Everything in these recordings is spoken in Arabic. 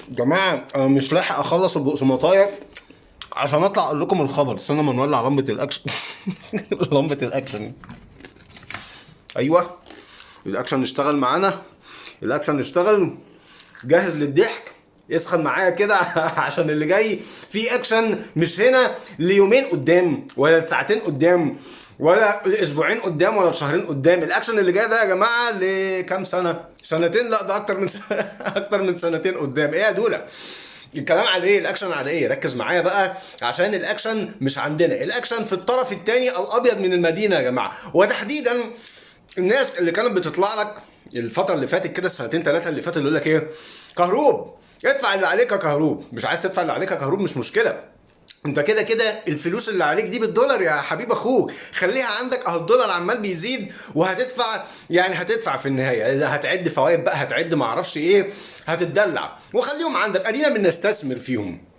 جماعه انا مش لاحق اخلص البقسماطايه عشان اطلع اقول لكم الخبر. استنى ما نولع لمبه الاكشن. لمبه الاكشن. ايوه الاكشن اشتغل معانا. الاكشن اشتغل. جاهز للضحك. يسخن معايا كده. عشان اللي جاي في اكشن مش هنا ليومين قدام ولا لساعتين قدام ولا لاسبوعين قدام ولا لشهرين قدام. الاكشن اللي جاي ده يا جماعه لكام سنه؟ سنتين؟ لا ده اكتر من اكتر من سنتين قدام. ايه يا دوله الكلام على ايه؟ الاكشن على ايه؟ ركز معايا بقى عشان الاكشن مش عندنا، الاكشن في الطرف الثاني الابيض من المدينه يا جماعه، وتحديدا الناس اللي كانت بتطلع لك الفتره اللي فاتت كده، السنتين ثلاثه اللي فاتوا، اللي يقول لك ايه؟ كهروب ادفع اللي عليك يا كهروب. مش عايز تدفع اللي عليك يا كهروب مش مشكله، انت كده كده الفلوس اللي عليك دي بالدولار يا حبيب اخوك، خليها عندك اهو الدولار عمال بيزيد وهتدفع، يعني هتدفع في النهايه، هتعد فوائد بقى، هتعد ما اعرفش ايه، هتتدلع وخليهم عندك ادينا بنستثمر فيهم.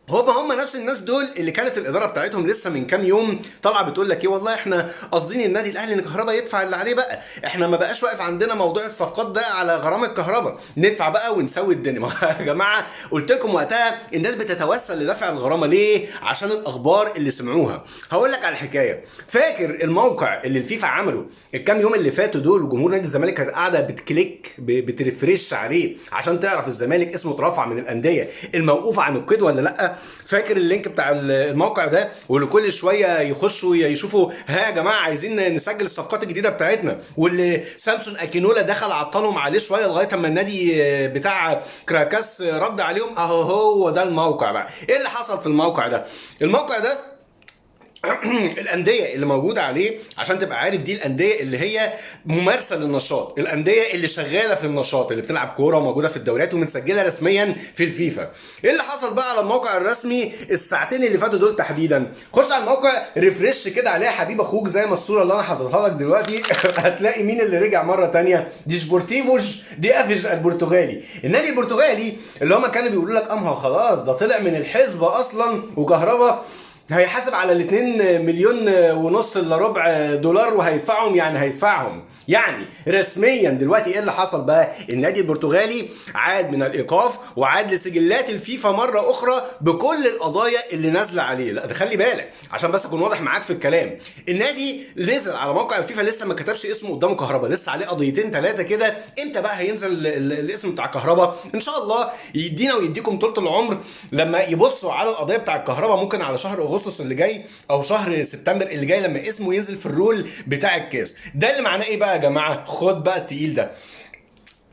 هم نفس الناس دول اللي كانت الاداره بتاعتهم لسه من كام يوم طالعه بتقول لك ايه؟ والله احنا قاصدين النادي الاهلي ان كهربا يدفع اللي عليه بقى، احنا ما بقاش واقف عندنا موضوع الصفقات ده على غرامه كهربا، ندفع بقى ونسوي الدنيا. ما يا جماعه قلت لكم وقتها الناس بتتوسل لدفع الغرامه ليه؟ عشان الاخبار اللي سمعوها. هقول لك على الحكايه. فاكر الموقع اللي الفيفا عمله الكام يوم اللي فاتوا دول، وجمهور نادي الزمالك كانت قاعده بتكليك بترفرش عليه عشان تعرف الزمالك اسمه اترفع من الانديه الموقوفه عن القيد ولا لا؟ فاكر اللينك بتاع الموقع ده؟ واللي كل شويه يخشوا يشوفوا ها يا جماعه عايزين نسجل الصفقات الجديده بتاعتنا، واللي سامسون اكينولا دخل عطلهم عليه شويه لغايه اما النادي بتاع كراكاس رد عليهم. اهو هو ده الموقع بقى. ايه اللي حصل في الموقع ده؟ الموقع ده الانديه اللي موجوده عليه، عشان تبقى عارف، دي الانديه اللي هي ممارسه للنشاط، الانديه اللي شغاله في النشاط، اللي بتلعب كوره وموجوده في الدوريات ومتسجله رسميا في الفيفا. ايه اللي حصل بقى على الموقع الرسمي الساعتين اللي فاتوا دول تحديدا؟ خش على الموقع ريفرش كده عليه حبيب اخوك زي ما الصوره اللي انا حاططها لك دلوقتي. هتلاقي مين اللي رجع مره ثانيه؟ دي سبورتيفوش دي افيج البرتغالي، النادي البرتغالي اللي هم كانوا بيقولوا لك امها خلاص ده طلع من الحسبه اصلا، وكهربا هيحاسب على ال2 مليون ونص الا ربع دولار وهيدفعهم، يعني هيدفعهم يعني رسميا. دلوقتي ايه اللي حصل بقى؟ النادي البرتغالي عاد من الايقاف وعاد لسجلات الفيفا مره اخرى بكل القضايا اللي نازله عليه. لا ده خلي بالك عشان بس اكون واضح معاك في الكلام، النادي نزل على موقع الفيفا لسه ما كتبش اسمه قدامه كهربا، لسه عليه قضيتين ثلاثه كده. امتى بقى هينزل الاسم بتاع كهربا؟ ان شاء الله يدينا ويديكم طول العمر لما يبصوا على القضيه بتاع الكهرباء، ممكن على شهر اغسطس اللي جاي او شهر سبتمبر اللي جاي لما اسمه ينزل في الرول بتاع الكاس. ده اللي معناه ايه بقى يا جماعه؟ خد بقى التقيل ده.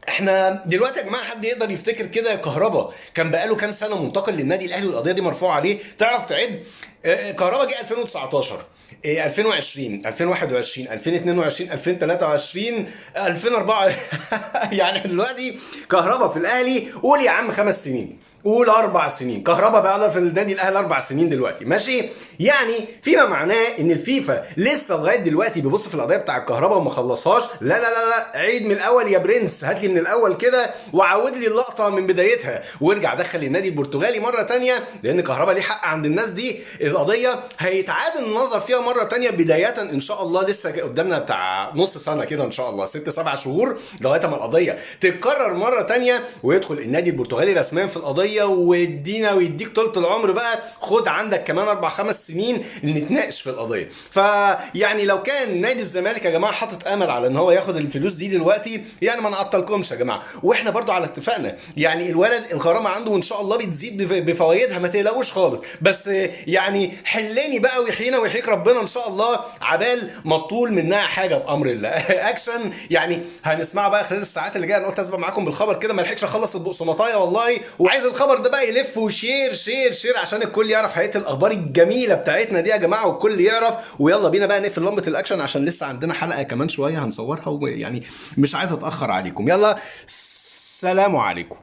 احنا دلوقتي يا جماعه حد يقدر يفتكر كده كهربا كان بقاله كام سنه منتقل للنادي الاهلي والقضيه دي مرفوعه عليه؟ تعرف تعد؟ كهربا جه 2019، 2020، 2021، 2022، 2023، 2004. يعني دلوقتي كهربا في الاهلي قول يا عم 5 سنين، قول 4 سنين. كهربا بقى في النادي الاهلي 4 سنين دلوقتي، ماشي؟ يعني فيما معناه ان الفيفا لسه لغايه دلوقتي بيبص في القضيه بتاع الكهرباء وما خلصهاش. لا لا لا لا، عيد من الاول يا برنس، هات لي من الاول كده وعود لي اللقطه من بدايتها، وارجع دخل النادي البرتغالي مره ثانيه، لان كهربا ليه حق عند الناس دي. القضيه هيتعاد النظر فيها مره ثانيه بدايه ان شاء الله، لسه قدامنا بتاع نص سنه كده ان شاء الله، 6-7 شهور لغايه ما القضيه تتكرر مره ثانيه ويدخل النادي البرتغالي رسميا في القضيه، ويدينا ويديك طولة العمر بقى، خد عندك كمان 4-5 سنين نتناقش في القضيه. فيعني لو كان نادي الزمالك يا جماعه حاطط امل على ان هو ياخد الفلوس دي دلوقتي، يعني ما نعطلكمش يا جماعه، واحنا برضو على اتفاقنا، يعني الولد الغرامه عنده وان شاء الله بتزيد بفوائدها، ما تقلقوش خالص، بس يعني حلاني بقى ويحيينا ويحييك ربنا ان شاء الله، عبال ما تطول منها حاجه بامر الله. اكشن يعني هنسمعه بقى خلال الساعات اللي جايه. انا قلت اسبق معاكم بالخبر كده، ما لحقتش اخلص البقسماطايه والله، وعايز الخبر ده بقى يلف وشير شير شير عشان الكل يعرف حقيقه الاخبار الجميله بتاعتنا دي يا جماعه، والكل يعرف. ويلا بينا بقى نقفل لمبه الاكشن عشان لسه عندنا حلقه كمان شويه هنصورها، ويعني مش عايز اتاخر عليكم. يلا سلام عليكم.